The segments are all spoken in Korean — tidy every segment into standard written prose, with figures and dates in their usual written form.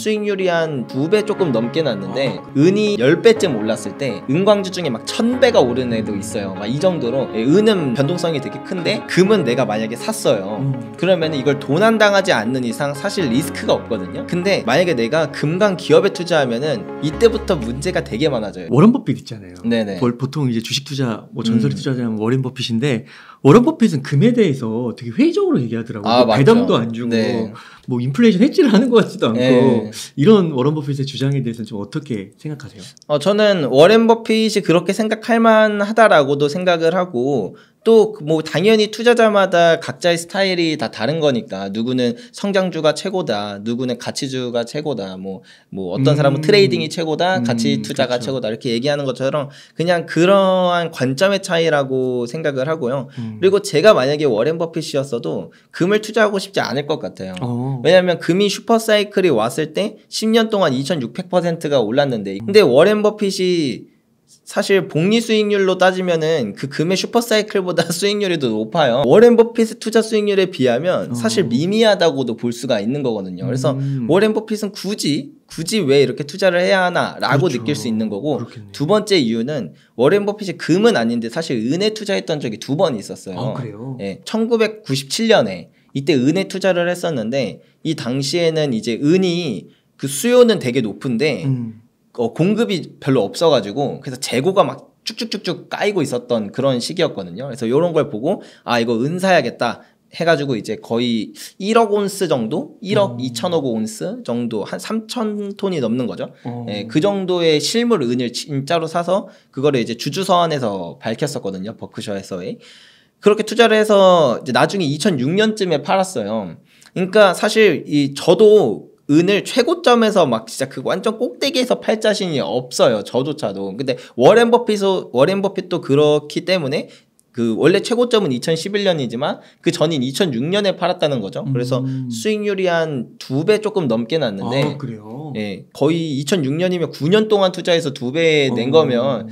수익률이 한 2배 조금 넘게 났는데 은이 10배쯤 올랐을 때 은광주 중에 막 1000배가 오르는 애도 있어요. 막 이 정도로 은은 변동성이 되게 큰데 금은 내가 만약에 샀어요. 그러면 이걸 도난당하지 않는 이상 사실 리스크가 없거든요. 근데 만약에 내가 금강 기업에 투자하면은 이때부터 문제가 되게 많아져요. 워런 버핏 있잖아요. 네네. 보통 이제 주식 투자 뭐 전설의 투자자는 워런 버핏인데 워런 버핏은 금에 대해서 되게 회의적으로 얘기하더라고요. 뭐 배당도 안 주고 네. 뭐 인플레이션 해지를 하는 것 같지도 않고 네. 이런 워런 버핏의 주장에 대해서는 좀 어떻게 생각하세요? 저는 워렌 버핏이 그렇게 생각할 만하다라고도 생각을 하고 또 뭐 당연히 투자자마다 각자의 스타일이 다 다른 거니까 누구는 성장주가 최고다, 누구는 가치주가 최고다, 뭐 어떤 사람은 트레이딩이 최고다, 가치 투자가 그렇죠. 최고다 이렇게 얘기하는 것처럼 그냥 그러한 관점의 차이라고 생각을 하고요. 그리고 제가 만약에 워렌 버핏이었어도 금을 투자하고 싶지 않을 것 같아요. 왜냐하면 금이 슈퍼사이클이 왔을 때 10년 동안 2600%가 올랐는데 근데 워렌 버핏이 사실 복리 수익률로 따지면은 그 금의 슈퍼사이클보다 수익률이 더 높아요. 워렌 버핏의 투자 수익률에 비하면 사실 미미하다고도 볼 수가 있는 거거든요. 그래서 워렌 버핏은 굳이 왜 이렇게 투자를 해야 하나라고 그렇죠. 느낄 수 있는 거고 그렇겠네요. 두 번째 이유는 워렌 버핏이 금은 아닌데 사실 은에 투자했던 적이 2번 있었어요. 그래요? 예, 1997년에 이때 은에 투자를 했었는데 이 당시에는 이제 은이 그 수요는 되게 높은데 공급이 별로 없어가지고 그래서 재고가 막 쭉쭉쭉쭉 까이고 있었던 그런 시기였거든요. 그래서 이런 걸 보고 이거 은 사야겠다 해가지고 이제 거의 1억 온스 정도? 1억 2천억 온스 정도 한 3,000톤이 넘는 거죠. 예, 그 정도의 실물 은을 진짜로 사서 그거를 이제 주주서한에서 밝혔었거든요. 버크셔에서의. 그렇게 투자를 해서 이제 나중에 2006년쯤에 팔았어요. 그러니까 사실 저도 은을 최고점에서 막 진짜 그 완전 꼭대기에서 팔 자신이 없어요. 저조차도. 근데 워렌 버핏도 그렇기 때문에 그 원래 최고점은 2011년이지만 그 전인 2006년에 팔았다는 거죠. 그래서 수익률이 한 2배 조금 넘게 났는데 그래요? 예, 거의 2006년이면 9년 동안 투자해서 2배 낸 거면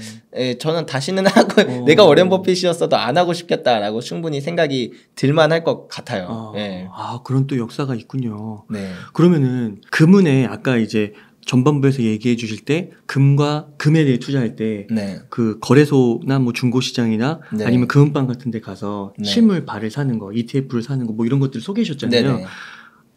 저는 다시는 하고 내가 워렌 버핏이었어도 안 하고 싶겠다라고 충분히 생각이 들만할 것 같아요. 예. 그런 또 역사가 있군요. 네. 그러면은 금은에 아까 이제 전반부에서 얘기해 주실 때 금에 대해 투자할 때 그 거래소나 뭐 중고시장이나 아니면 금은방 같은 데 가서 실물 발을 사는 거, ETF를 사는 거 뭐 이런 것들 소개해 주셨잖아요. 네네.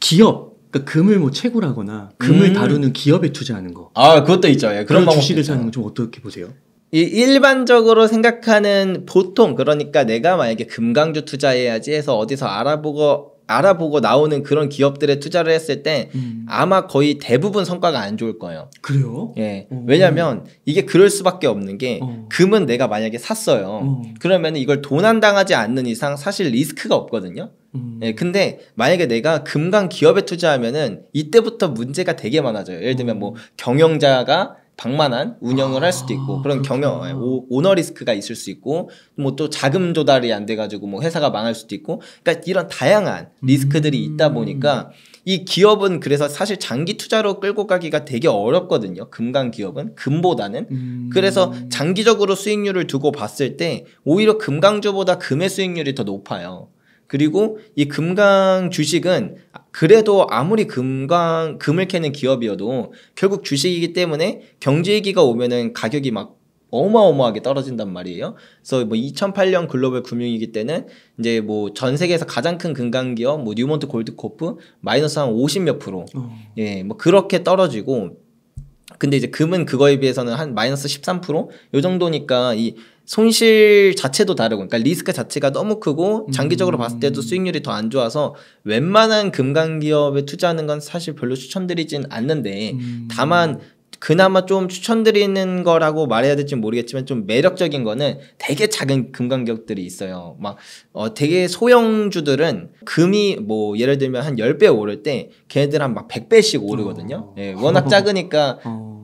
기업, 그러니까 금을 뭐 채굴하거나 금을 다루는 기업에 투자하는 거. 그것도 있죠. 예, 그런 주식을 사는 건 좀 어떻게 보세요? 일반적으로 생각하는 보통 그러니까 내가 만약에 금강주 투자해야지 해서 어디서 알아보고 나오는 그런 기업들에 투자를 했을 때 아마 거의 대부분 성과가 안 좋을 거예요. 그래요? 예. 왜냐면 이게 그럴 수밖에 없는 게 금은 내가 만약에 샀어요. 그러면 이걸 도난당하지 않는 이상 사실 리스크가 없거든요. 예, 근데 만약에 내가 금강 기업에 투자하면은 이때부터 문제가 되게 많아져요. 예를 들면 뭐 경영자가 방만한 운영을 할 수도 있고 그런 오너 리스크가 있을 수 있고 뭐 또 자금 조달이 안 돼가지고 뭐 회사가 망할 수도 있고 그러니까 이런 다양한 리스크들이 있다 보니까 이 기업은 그래서 사실 장기 투자로 끌고 가기가 되게 어렵거든요. 금강 기업은 금보다는 그래서 장기적으로 수익률을 두고 봤을 때 오히려 금강주보다 금의 수익률이 더 높아요. 그리고 이 금강 주식은 그래도 아무리 금을 캐는 기업이어도 결국 주식이기 때문에 경제위기가 오면은 가격이 막 어마어마하게 떨어진단 말이에요. 그래서 뭐 2008년 글로벌 금융위기 때는 이제 뭐 전 세계에서 가장 큰 금강 기업 뭐 뉴몬트 골드코프 마이너스 한 50몇 %. 예, 뭐 그렇게 떨어지고 근데 이제 금은 그거에 비해서는 한 마이너스 13%? 요 정도니까 이 손실 자체도 다르고 그러니까 리스크 자체가 너무 크고 장기적으로 봤을 때도 수익률이 더 안 좋아서 웬만한 금강 기업에 투자하는 건 사실 별로 추천드리진 않는데 다만 그나마 좀 추천드리는 거라고 말해야 될지 모르겠지만 좀 매력적인 거는 되게 작은 금강 기업들이 있어요. 막 되게 소형주들은 금이 뭐 예를 들면 한 10배 오를 때 걔네들 한 막 100배씩 오르거든요. 예, 워낙 작으니까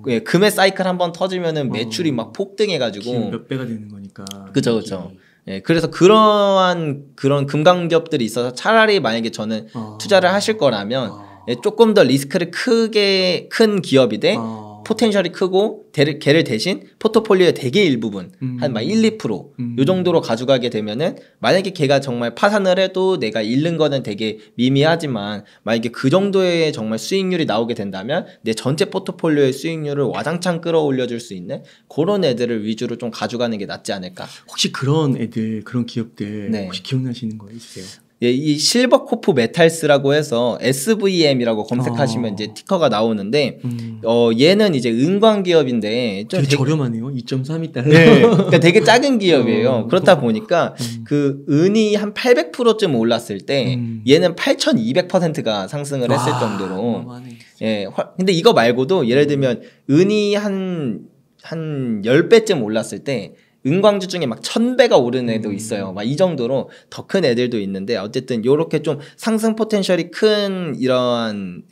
예, 금의 사이클 한번 터지면은 매출이 막 폭등해가지고 몇 배가 되는 거니까. 그죠. 예, 그래서 그런 금강 기업들이 있어서 차라리 만약에 저는 투자를 하실 거라면 예, 조금 더 리스크를 큰 기업이 돼 포텐셜이 크고 걔를 대신 포트폴리오의 되게 일부분 한 막 1, 2%요 정도로 가져가게 되면은 만약에 걔가 정말 파산을 해도 내가 잃는 거는 되게 미미하지만 만약에 그 정도의 정말 수익률이 나오게 된다면 내 전체 포트폴리오의 수익률을 와장창 끌어올려줄 수 있는 그런 애들을 위주로 좀 가져가는 게 낫지 않을까. 혹시 그런 애들, 그런 기업들 네. 혹시 기억나시는 거 있으세요? 예, 이 실버코프 메탈스라고 해서 SVM이라고 검색하시면 이제 티커가 나오는데 얘는 이제 은광 기업인데 되게 저렴하네요. 2.32달러. 네, 그러니까 되게 작은 기업이에요. 그렇다 보니까 그 은이 한 800%쯤 올랐을 때 얘는 8,200%가 상승을 했을 정도로. 예, 근데 이거 말고도 예를 들면 은이 한 10배쯤 올랐을 때 은광주 중에 막 1000배가 오른 애도 있어요. 막 이 정도로 더 큰 애들도 있는데 어쨌든 요렇게 좀 상승 포텐셜이 큰 이러한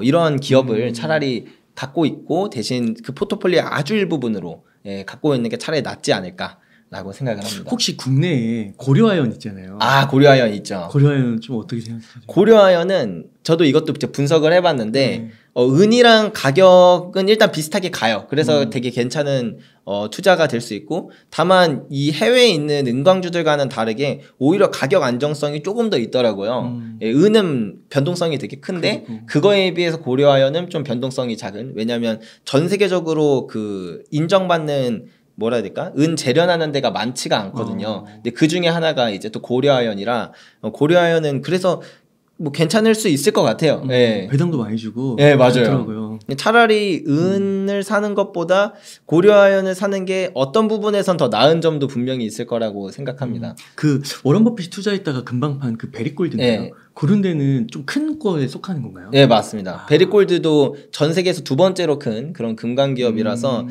이러한 기업을 차라리 갖고 있고 대신 그 포트폴리오 아주 일부분으로 갖고 있는 게 차라리 낫지 않을까라고 생각을 합니다. 혹시 국내에 고려아연 있잖아요. 아, 고려아연 있죠. 고려아연 좀 어떻게 생각하세요? 고려아연은 저도 이것도 분석을 해봤는데 은이랑 가격은 일단 비슷하게 가요. 그래서 되게 괜찮은 투자가 될 수 있고 다만 이 해외에 있는 은광주들과는 다르게 오히려 가격 안정성이 조금 더 있더라고요. 은은 변동성이 되게 큰데 그거에 비해서 고려아연은 좀 변동성이 작은. 왜냐하면 전 세계적으로 그 인정받는 뭐라 해야 될까? 은 재련하는 데가 많지가 않거든요. 근데 그 중에 하나가 이제 또 고려아연이라 고려아연은 그래서 뭐 괜찮을 수 있을 것 같아요. 네. 배당도 많이 주고. 네, 맞아요. 차라리 은을 사는 것보다 고려아연을 사는 게 어떤 부분에선 더 나은 점도 분명히 있을 거라고 생각합니다. 그 워런 버핏이 투자했다가 금방 판 그 베리골드인가요? 네. 그런 데는 좀 큰 거에 속하는 건가요? 네, 맞습니다. 베리골드도 전 세계에서 두 번째로 큰 그런 금강 기업이라서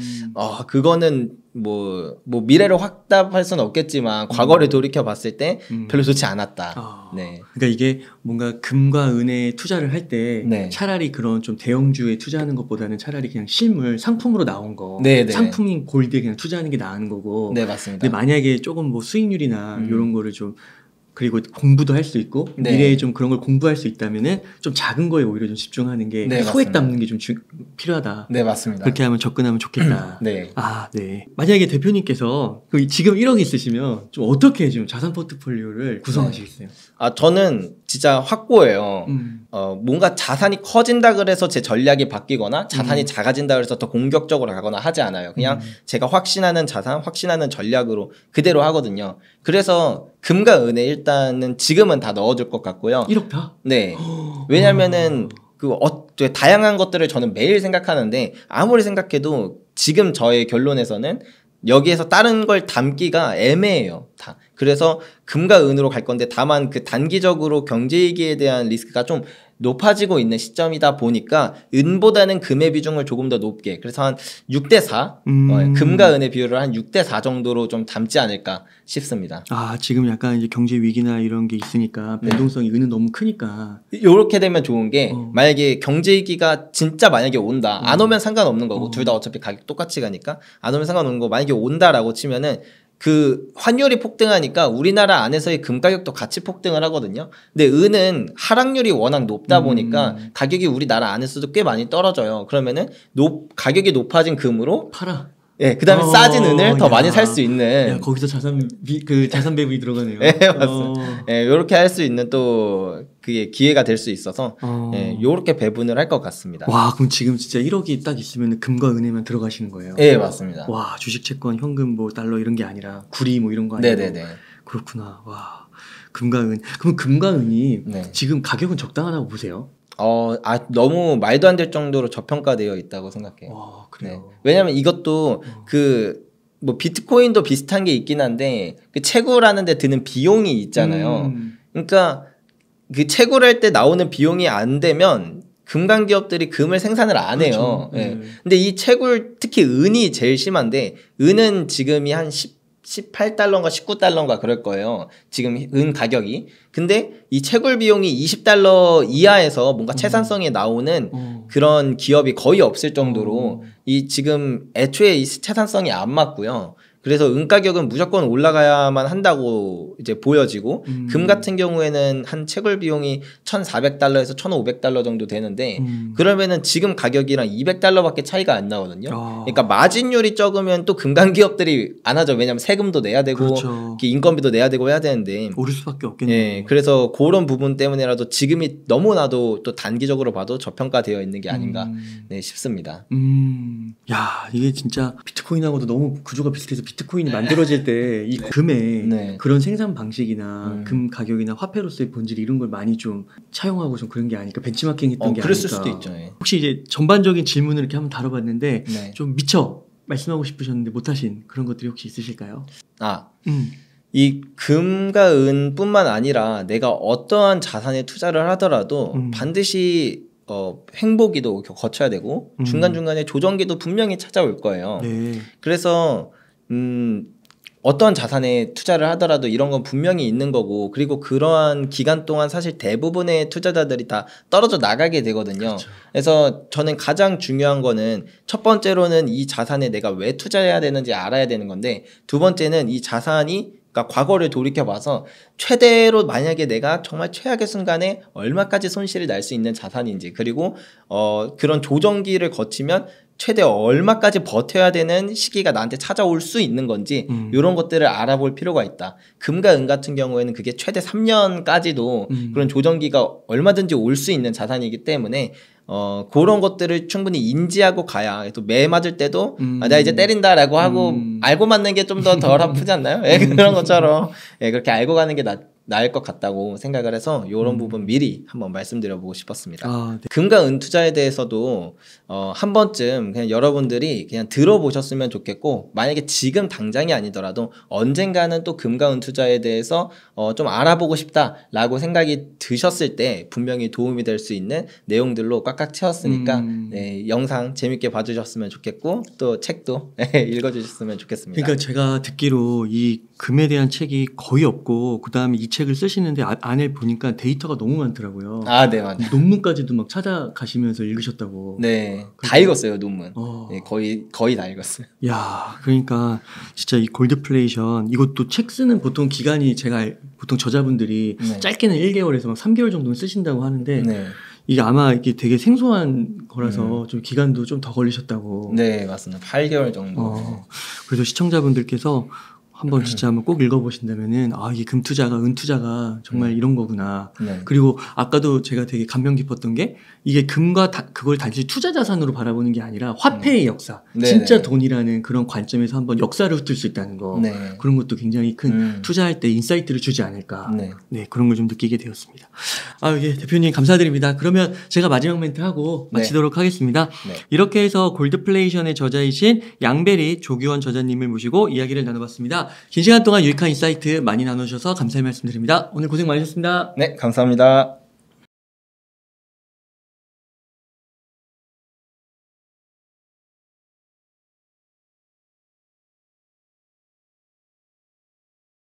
그거는 뭐 미래를 확답할 수는 없겠지만 과거를 돌이켜 봤을 때 별로 좋지 않았다. 네. 그러니까 이게 뭔가 금과 은에 투자를 할 때 차라리 그런 좀 대형주에 투자하는 것보다는 차라리 그냥 실물 상품으로 나온 거, 상품인 골드에 그냥 투자하는 게 나은 거고. 네, 맞습니다. 근데 만약에 조금 뭐 수익률이나 이런 거를 좀 그리고 공부도 할 수 있고 미래에 좀 그런 걸 공부할 수 있다면은 좀 작은 거에 오히려 좀 집중하는 게 소액 담는 게 좀 필요하다. 네, 맞습니다. 그렇게 하면 접근하면 좋겠다. 네. 네. 만약에 대표님께서 지금 1억 있으시면 좀 어떻게 좀 자산 포트폴리오를 구성하시겠어요? 저는 진짜 확고해요. 뭔가 자산이 커진다 그래서 제 전략이 바뀌거나 자산이 작아진다 그래서 더 공격적으로 가거나 하지 않아요. 그냥 제가 확신하는 자산, 확신하는 전략으로 그대로 하거든요. 그래서 금과 은에 일단은 지금은 다 넣어줄 것 같고요. 1억 다? 네. 왜냐면은 다양한 것들을 저는 매일 생각하는데 아무리 생각해도 지금 저의 결론에서는 여기에서 다른 걸 담기가 애매해요. 다. 그래서 금과 은으로 갈 건데 다만 그 단기적으로 경제위기에 대한 리스크가 좀 높아지고 있는 시점이다 보니까 은보다는 금의 비중을 조금 더 높게 그래서 한 6대4 금과 은의 비율을 한 6대4 정도로 좀 담지 않을까 싶습니다. 지금 약간 이제 경제 위기나 이런 게 있으니까 변동성이 은은 너무 크니까 요렇게 되면 좋은 게 만약에 경제 위기가 진짜 만약에 온다 안 오면 상관없는 거고 둘 다 어차피 가격 똑같이 가니까 안 오면 상관없는 거 만약에 온다라고 치면은 그 환율이 폭등하니까 우리나라 안에서의 금 가격도 같이 폭등을 하거든요. 근데 은은 하락률이 워낙 높다 보니까 가격이 우리나라 안에서도 꽤 많이 떨어져요. 그러면은 가격이 높아진 금으로 팔아. 예, 그 다음에 싸진 은을 더 많이 살 수 있는. 거기서 자산 배분이 들어가네요. 네, 맞습니다. 예, 요렇게 할 수 있는 또 그게 기회가 될 수 있어서 예, 요렇게 배분을 할 것 같습니다. 와, 그럼 지금 진짜 1억이 딱 있으면 금과 은에만 들어가시는 거예요? 예, 맞습니다. 와, 주식, 채권, 현금, 뭐 달러 이런 게 아니라 구리 뭐 이런 거 아니에요? 네네네. 그렇구나. 와, 금과 은. 그럼 금과 은이 지금 가격은 적당하다고 보세요? 너무 말도 안 될 정도로 저평가되어 있다고 생각해요. 그래요. 네. 왜냐면 이것도 뭐 비트코인도 비슷한 게 있긴 한데 그 채굴하는 데 드는 비용이 있잖아요. 그러니까 그 채굴 할 때 나오는 비용이 안 되면 금강 기업들이 금을 생산을 안 해요. 네. 근데 이 채굴 특히 은이 제일 심한데 은은 지금이 한 18달러인가 19달러인가 그럴 거예요. 지금 은 가격이. 근데 이 채굴 비용이 20달러 이하에서 뭔가 채산성이 나오는 그런 기업이 거의 없을 정도로 이 지금 애초에 이 채산성이 안 맞고요. 그래서 은 가격은 무조건 올라가야만 한다고 이제 보여지고 금 같은 경우에는 한 채굴 비용이 $1,400에서 $1,500 정도 되는데 그러면은 지금 가격이랑 $200밖에 차이가 안 나거든요. 그러니까 마진율이 적으면 또 금강 기업들이 안 하죠. 왜냐면 세금도 내야 되고 그렇죠. 인건비도 내야 되고 해야 되는데 오를 수밖에 없겠네요. 예, 그래서 그런 부분 때문에라도 지금이 너무나도 또 단기적으로 봐도 저평가되어 있는 게 아닌가 네, 싶습니다. 야, 이게 진짜 비트코인하고도 너무 구조가 비슷해서 비트코인이 만들어질 때 이 금의 네. 그런 생산 방식이나 금 가격이나 화폐로서의 본질 이런 걸 많이 좀 차용하고 좀 그런 게 아닐까, 벤치마킹 했던 게 그랬을 아닐까. 수도 있죠. 예. 혹시 이제 전반적인 질문을 이렇게 한번 다뤄봤는데 네. 좀 미처 말씀하고 싶으셨는데 못하신 그런 것들이 혹시 있으실까요? 이 금과 은뿐만 아니라 내가 어떠한 자산에 투자를 하더라도 반드시 횡보기도 거쳐야 되고 중간중간에 조정기도 분명히 찾아올 거예요. 네. 그래서 어떤 자산에 투자를 하더라도 이런 건 분명히 있는 거고, 그리고 그러한 기간 동안 사실 대부분의 투자자들이 다 떨어져 나가게 되거든요. 그렇죠. 그래서 저는 가장 중요한 거는 첫 번째로는 이 자산에 내가 왜 투자해야 되는지 알아야 되는 건데, 두 번째는 이 자산이 그러니까 과거를 돌이켜봐서 최대로 만약에 내가 정말 최악의 순간에 얼마까지 손실을 날 수 있는 자산인지, 그리고 그런 조정기를 거치면 최대 얼마까지 버텨야 되는 시기가 나한테 찾아올 수 있는 건지 이런 것들을 알아볼 필요가 있다. 금과 은 같은 경우에는 그게 최대 3년까지도 그런 조정기가 얼마든지 올 수 있는 자산이기 때문에 그런 것들을 충분히 인지하고 가야 또 매 맞을 때도 나 이제 때린다라고 하고 알고 맞는 게 좀 더 덜 아프지 않나요? 예, 그런 것처럼 예, 그렇게 알고 가는 게 나을 것 같다고 생각을 해서 이런 부분 미리 한번 말씀드려보고 싶었습니다. 네. 금과 은 투자에 대해서도 한 번쯤 그냥 여러분들이 그냥 들어보셨으면 좋겠고, 만약에 지금 당장이 아니더라도 언젠가는 또 금과 은 투자에 대해서 좀 알아보고 싶다라고 생각이 드셨을 때 분명히 도움이 될 수 있는 내용들로 꽉꽉 채웠으니까 네, 영상 재밌게 봐주셨으면 좋겠고 또 책도 읽어주셨으면 좋겠습니다. 그러니까 제가 듣기로 이 금에 대한 책이 거의 없고 그 다음에 이 책을 쓰시는데 안에 보니까 데이터가 너무 많더라고요. 아, 네, 맞아요. 논문까지도 막 찾아가시면서 읽으셨다고. 네, 다 읽었어요, 논문. 네, 거의 다 읽었어요. 야, 그러니까 진짜 이 골드플레이션 이것도 책 쓰는 보통 기간이 제가 보통 저자분들이 짧게는 1개월에서 막 3개월 정도는 쓰신다고 하는데 이게 아마 이게 되게 생소한 거라서 좀 기간도 좀 더 걸리셨다고. 네, 맞습니다. 8개월 정도. 그래서 시청자분들께서 한번 진짜 한번 꼭 읽어보신다면은 이게 금 투자가 은 투자가 정말 이런 거구나. 그리고 아까도 제가 되게 감명 깊었던 게 이게 금과 그걸 단지 투자 자산으로 바라보는 게 아니라 화폐의 역사, 진짜 돈이라는 그런 관점에서 한번 역사를 훑을 수 있다는 거. 그런 것도 굉장히 큰 투자할 때 인사이트를 주지 않을까. 네, 그런 걸 좀 느끼게 되었습니다. 예, 대표님 감사드립니다. 그러면 제가 마지막 멘트 하고 마치도록 하겠습니다. 이렇게 해서 골드플레이션의 저자이신 양배리 조규원 저자님을 모시고 이야기를 나눠봤습니다. 긴 시간 동안 유익한 인사이트 많이 나눠주셔서 감사의 말씀드립니다. 오늘 고생 많으셨습니다. 네, 감사합니다.